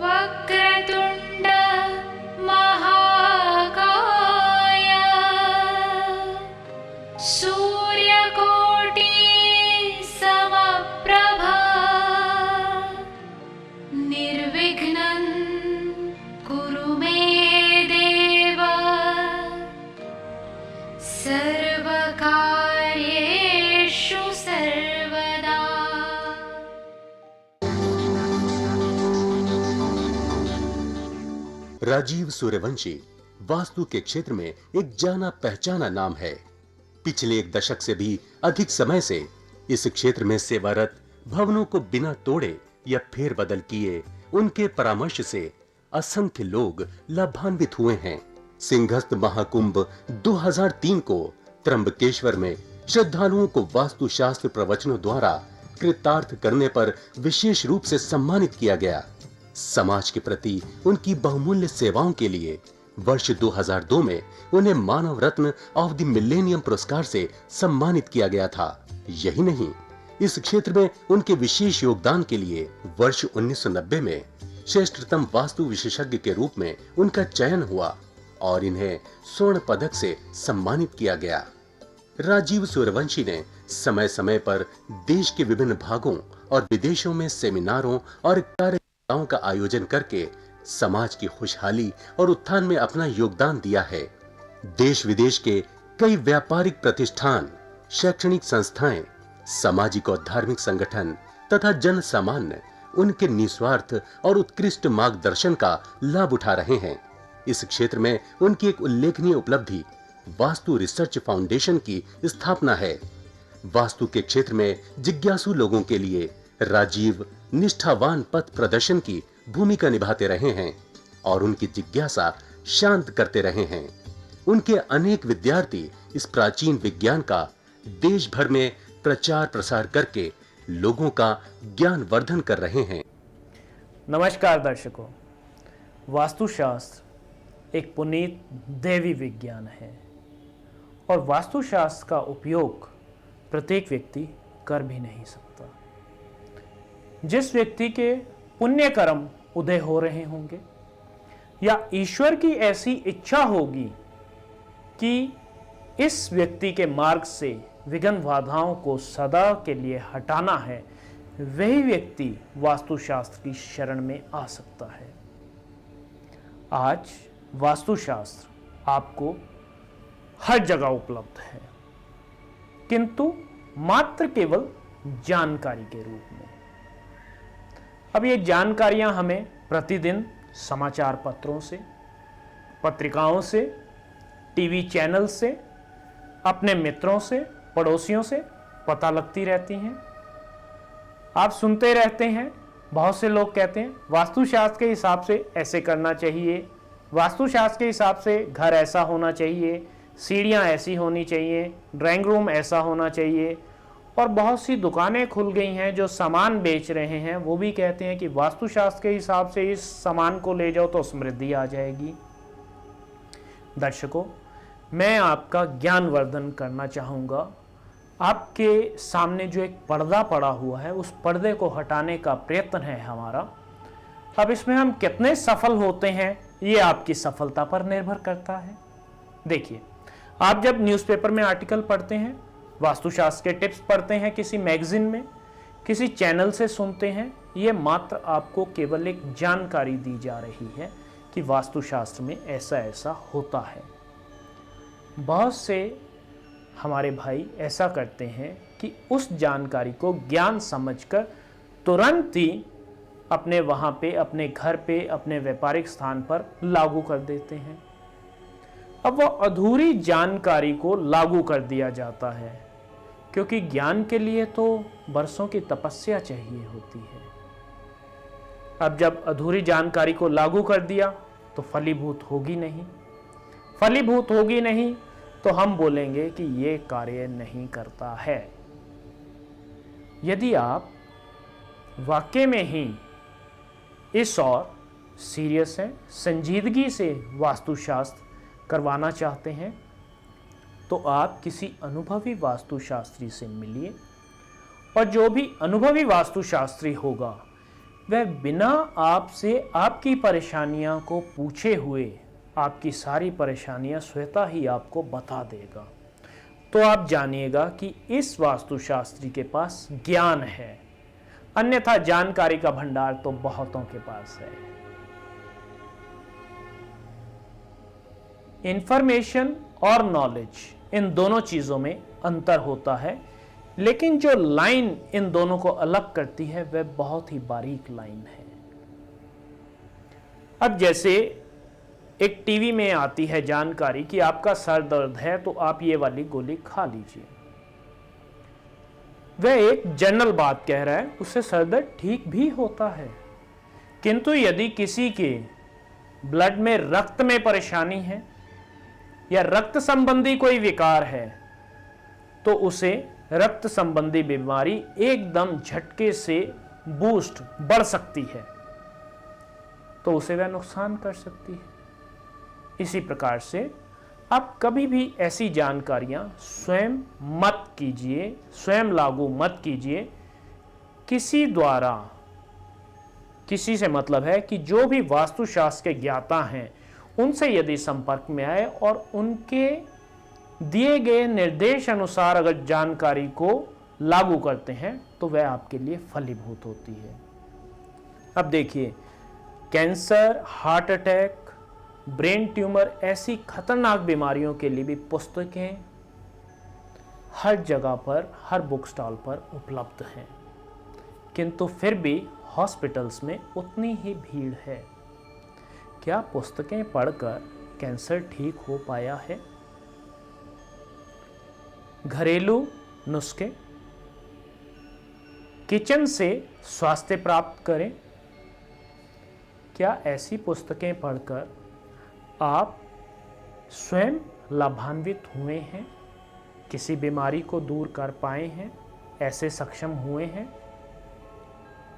वक्रतुण्ड महाकाय सूर्यकोटि समप्रभा निर्विघ्नं कुरु मे देव सर्वकार्येषु सर्वदा। राजीव सूर्यवंशी वास्तु के क्षेत्र में एक जाना पहचाना नाम है। पिछले 1 दशक से भी अधिक समय से इस क्षेत्र में सेवारत, भवनों को बिना तोड़े या फेरबदल किए उनके परामर्श से असंख्य लोग लाभान्वित हुए हैं। सिंहस्थ महाकुंभ 2003 को त्र्यंबकेश्वर में श्रद्धालुओं को वास्तुशास्त्र प्रवचनों द्वारा कृतार्थ करने पर विशेष रूप से सम्मानित किया गया। समाज के प्रति उनकी बहुमूल्य सेवाओं के लिए वर्ष 2002 में उन्हें मानव रत्न ऑफ द मिलेनियम पुरस्कार से सम्मानित किया गया था। यही नहीं, इस क्षेत्र में उनके विशेष योगदान के लिए वर्ष 1990 में श्रेष्ठतम वास्तु विशेषज्ञ के रूप में उनका चयन हुआ और इन्हें स्वर्ण पदक से सम्मानित किया गया। राजीव सूर्यवंशी ने समय समय पर देश के विभिन्न भागों और विदेशों में सेमिनारों और कार्यक्रमों का आयोजन करके समाज की खुशहाली और उत्थान में अपना योगदान दिया है। देश विदेश के कई व्यापारिक प्रतिष्ठान, शैक्षणिक संस्थाएं, सामाजिक और धार्मिक संगठन तथा जन सामान्य उनके निस्वार्थ और उत्कृष्ट मार्गदर्शन का लाभ उठा रहे हैं। इस क्षेत्र में उनकी एक उल्लेखनीय उपलब्धि वास्तु रिसर्च फाउंडेशन की स्थापना है। वास्तु के क्षेत्र में जिज्ञासु लोगों के लिए राजीव निष्ठावान पथ प्रदर्शन की भूमिका निभाते रहे हैं और उनकी जिज्ञासा शांत करते रहे हैं। उनके अनेक विद्यार्थी इस प्राचीन विज्ञान का देश भर में प्रचार प्रसार करके लोगों का ज्ञान वर्धन कर रहे हैं। नमस्कार दर्शकों, वास्तुशास्त्र एक पुनीत देवी विज्ञान है और वास्तुशास्त्र का उपयोग प्रत्येक व्यक्ति कर भी नहीं सकता। जिस व्यक्ति के पुण्य कर्म उदय हो रहे होंगे या ईश्वर की ऐसी इच्छा होगी कि इस व्यक्ति के मार्ग से विघ्न बाधाओं को सदा के लिए हटाना है, वही व्यक्ति वास्तुशास्त्र की शरण में आ सकता है। आज वास्तुशास्त्र आपको हर जगह उपलब्ध है, किंतु मात्र केवल जानकारी के रूप में। अब ये जानकारियां हमें प्रतिदिन समाचार पत्रों से, पत्रिकाओं से, टीवी चैनल से, अपने मित्रों से, पड़ोसियों से पता लगती रहती हैं। आप सुनते रहते हैं, बहुत से लोग कहते हैं वास्तुशास्त्र के हिसाब से ऐसे करना चाहिए, वास्तुशास्त्र के हिसाब से घर ऐसा होना चाहिए, सीढ़ियाँ ऐसी होनी चाहिए, ड्राइंग रूम ऐसा होना चाहिए। और बहुत सी दुकानें खुल गई हैं जो सामान बेच रहे हैं, वो भी कहते हैं कि वास्तुशास्त्र के हिसाब से इस सामान को ले जाओ तो समृद्धि आ जाएगी। दर्शकों, मैं आपका ज्ञानवर्धन करना चाहूँगा। आपके सामने जो एक पर्दा पड़ा हुआ है, उस पर्दे को हटाने का प्रयत्न है हमारा। अब इसमें हम कितने सफल होते हैं, ये आपकी सफलता पर निर्भर करता है। देखिए, आप जब न्यूज़पेपर में आर्टिकल पढ़ते हैं, वास्तुशास्त्र के टिप्स पढ़ते हैं, किसी मैगजीन में, किसी चैनल से सुनते हैं, ये मात्र आपको केवल एक जानकारी दी जा रही है कि वास्तुशास्त्र में ऐसा ऐसा होता है। बहुत से हमारे भाई ऐसा करते हैं कि उस जानकारी को ज्ञान समझकर तुरंत ही अपने वहाँ पे, अपने घर पे, अपने व्यापारिक स्थान पर लागू कर देते हैं। अब वो अधूरी जानकारी को लागू कर दिया जाता है, क्योंकि ज्ञान के लिए तो बरसों की तपस्या चाहिए होती है। अब जब अधूरी जानकारी को लागू कर दिया तो फलीभूत होगी नहीं, फलीभूत होगी नहीं तो हम बोलेंगे कि ये कार्य नहीं करता है। यदि आप वाकई में ही इस और सीरियस हैं, संजीदगी से वास्तुशास्त्र करवाना चाहते हैं, तो आप किसी अनुभवी वास्तुशास्त्री से मिलिए और जो भी अनुभवी वास्तुशास्त्री होगा वह बिना आपसे आपकी परेशानियां को पूछे हुए आपकी सारी परेशानियां स्वतः ही आपको बता देगा। तो आप जानिएगा कि इस वास्तुशास्त्री के पास ज्ञान है, अन्यथा जानकारी का भंडार तो बहुतों के पास है। इंफॉर्मेशन और नॉलेज, इन दोनों चीजों में अंतर होता है, लेकिन जो लाइन इन दोनों को अलग करती है वह बहुत ही बारीक लाइन है। अब जैसे एक टीवी में आती है जानकारी कि आपका सर दर्द है तो आप ये वाली गोली खा लीजिए, वह एक जनरल बात कह रहा है, उससे सर दर्द ठीक भी होता है। किंतु यदि किसी के ब्लड में, रक्त में परेशानी है या रक्त संबंधी कोई विकार है तो उसे रक्त संबंधी बीमारी एकदम झटके से बूस्ट बढ़ सकती है, तो उसे वह नुकसान कर सकती है। इसी प्रकार से आप कभी भी ऐसी जानकारियां स्वयं मत कीजिए, स्वयं लागू मत कीजिए। किसी द्वारा, किसी से मतलब है कि जो भी वास्तुशास्त्र के ज्ञाता हैं उनसे यदि संपर्क में आए और उनके दिए गए निर्देश अनुसार अगर जानकारी को लागू करते हैं तो वह आपके लिए फलीभूत होती है। अब देखिए, cancer, heart attack, brain tumour, ऐसी खतरनाक बीमारियों के लिए भी पुस्तकें हर जगह पर, हर बुक स्टॉल पर उपलब्ध हैं, किंतु फिर भी हॉस्पिटल्स में उतनी ही भीड़ है। क्या पुस्तकें पढ़कर कैंसर ठीक हो पाया है? घरेलू नुस्खे, किचन से स्वास्थ्य प्राप्त करें, क्या ऐसी पुस्तकें पढ़कर आप स्वयं लाभान्वित हुए हैं, किसी बीमारी को दूर कर पाए हैं, ऐसे सक्षम हुए हैं?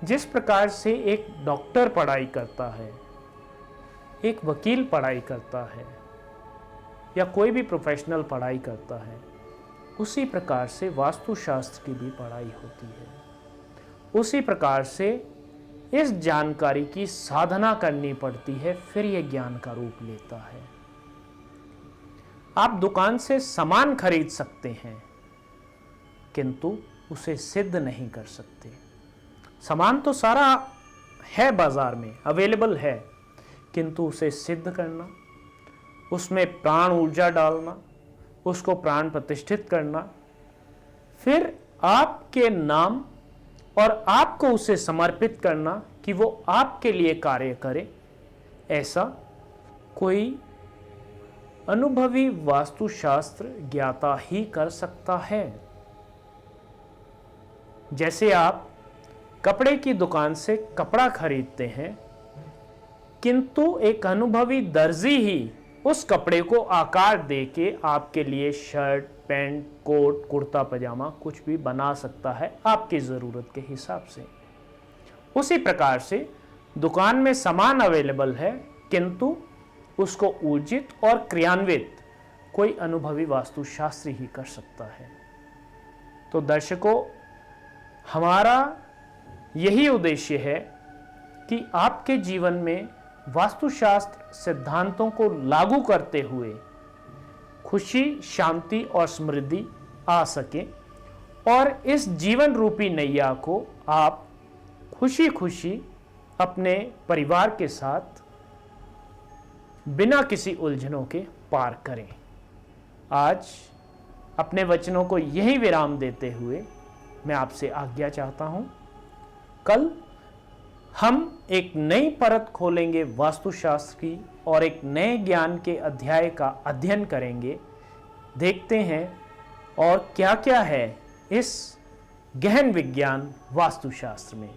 जिस प्रकार से एक डॉक्टर पढ़ाई करता है, एक वकील पढ़ाई करता है या कोई भी प्रोफेशनल पढ़ाई करता है, उसी प्रकार से वास्तुशास्त्र की भी पढ़ाई होती है। उसी प्रकार से इस जानकारी की साधना करनी पड़ती है, फिर यह ज्ञान का रूप लेता है। आप दुकान से सामान खरीद सकते हैं किंतु उसे सिद्ध नहीं कर सकते। सामान तो सारा है, बाजार में अवेलेबल है, किंतु उसे सिद्ध करना, उसमें प्राण ऊर्जा डालना, उसको प्राण प्रतिष्ठित करना, फिर आपके नाम और आपको उसे समर्पित करना कि वो आपके लिए कार्य करे, ऐसा कोई अनुभवी वास्तुशास्त्र ज्ञाता ही कर सकता है। जैसे आप कपड़े की दुकान से कपड़ा खरीदते हैं, किंतु एक अनुभवी दर्जी ही उस कपड़े को आकार देके आपके लिए शर्ट, पैंट, कोट, कुर्ता पजामा कुछ भी बना सकता है आपकी ज़रूरत के हिसाब से। उसी प्रकार से दुकान में सामान अवेलेबल है, किंतु उसको ऊर्जित और क्रियान्वित कोई अनुभवी वास्तुशास्त्री ही कर सकता है। तो दर्शकों, हमारा यही उद्देश्य है कि आपके जीवन में वास्तुशास्त्र सिद्धांतों को लागू करते हुए खुशी, शांति और समृद्धि आ सके और इस जीवन रूपी नैया को आप खुशी खुशी अपने परिवार के साथ बिना किसी उलझनों के पार करें। आज अपने वचनों को यही विराम देते हुए मैं आपसे आज्ञा चाहता हूं। कल हम एक नई परत खोलेंगे वास्तुशास्त्र की और एक नए ज्ञान के अध्याय का अध्ययन करेंगे। देखते हैं और क्या क्या है इस गहन विज्ञान वास्तुशास्त्र में।